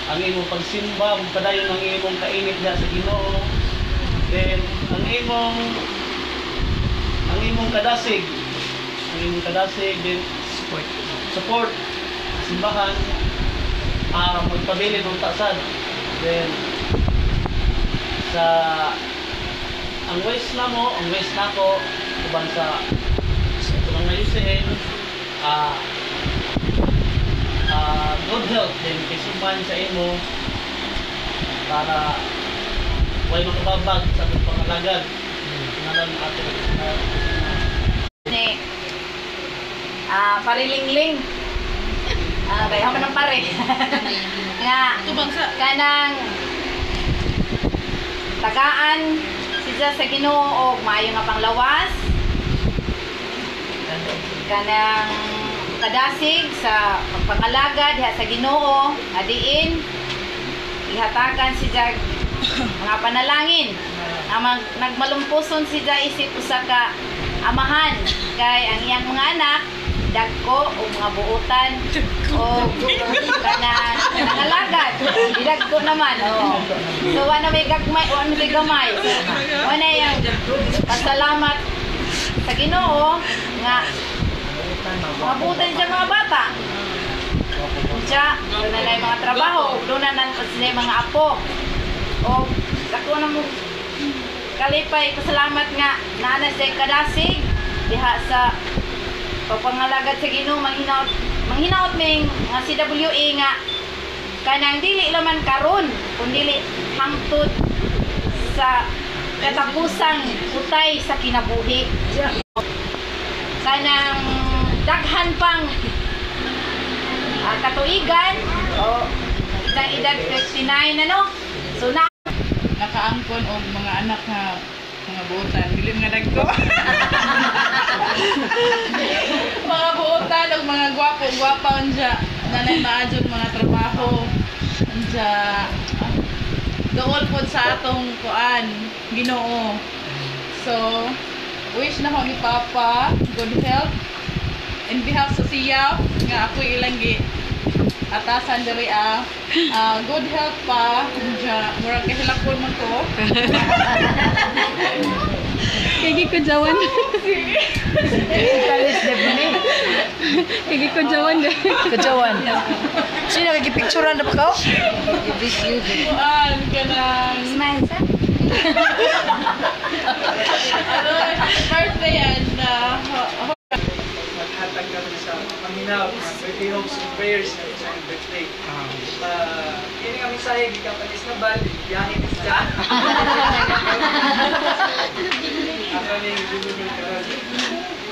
ang imong pagsimba, kung padayon ang imong kainit diha sa Ginoo. Then ang imong kadasig, then support simbahan, magpabilin ng tasan. Then sa ang waste nako uban sa tulong na yusin, good health din kisumpan sa imo para way makababag sa pangalagad naman ato ni parilingling kaya ako ng pare nga kanang tagaan siya sa Ginoo og maayo nga panglawas kanang kadasig sa pagpangalagad diha sa Ginoo adiin ihatagan siya mga panalangin amang nagmalumpuson siya isip usa ka amahan kay ang iyang mga anak dagko o mga buutan o kanang nangalagad dagko naman so wala may gamay wala yung pasalamat sa Ginoo nga mabutan siya mga bata siya doon na yung mga trabaho doon na sila mga apo o ako na mo kalipay pasalamat nga naana siya kadasig diha sa papangalagad sa Ginoo manghinaot ming nga CWA nga kanang dili laman karon kun dili hangtod sa katapusang utay sa kinabuhi kanang daghan pang katuigan o sa edad 59 ano so na nakaangkon og mga anak nga mga buotan bilin nga dagko mga buotan og mga gwapo unja nanay maadjog mga trabaho unja dool pod sa atong kuan Ginoo so wish na ko ni Papa good health in behalf sa siya nga ako ilang atasan diri good health pa unja murag kahilakon man ko kaya ko jawan kaya ko jawan kajawan sino kagipicturean na ba ka? kuan kanang smile sa birthday and maghatag kami sa paminaw mga birthday hopes and prayers na sa birthday. Yun nga mensahe gikapanis na bal, yahin siya. Ako na yung bumibig ka rin.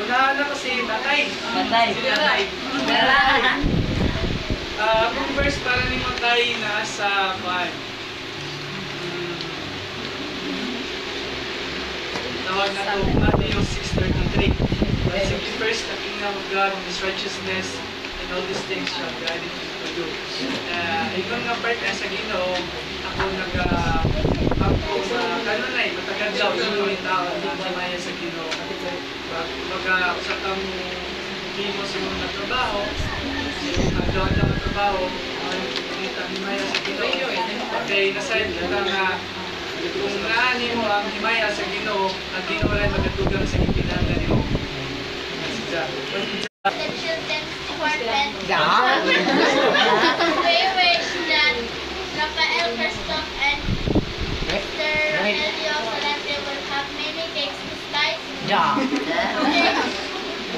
Unahan na kasi tatay. Kung first para ni Matay na sa kuhan. Tawag na ito Matthew 6:33. Simply first, the kingdom of God and His righteousness and all these things shall be added to you. Ikaw nga part na sa Ginoo, ako kanon na matagal daw yung tao na himaya sa Ginoo. Baga, usa kang himo sa mga trabaho, agaw na mga trabaho, kita himaya sa Ginoo. Okay, nasayad ka nga, kung naani mo ang himaya sa Ginoo, ang Ginoo rin magatugang sa ipinangan mo. The children's department. Yeah. We wish that Rafael Christoph and Mr. Elio Solante will have many cakes to slice, Yeah.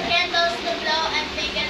candles to blow, and bacon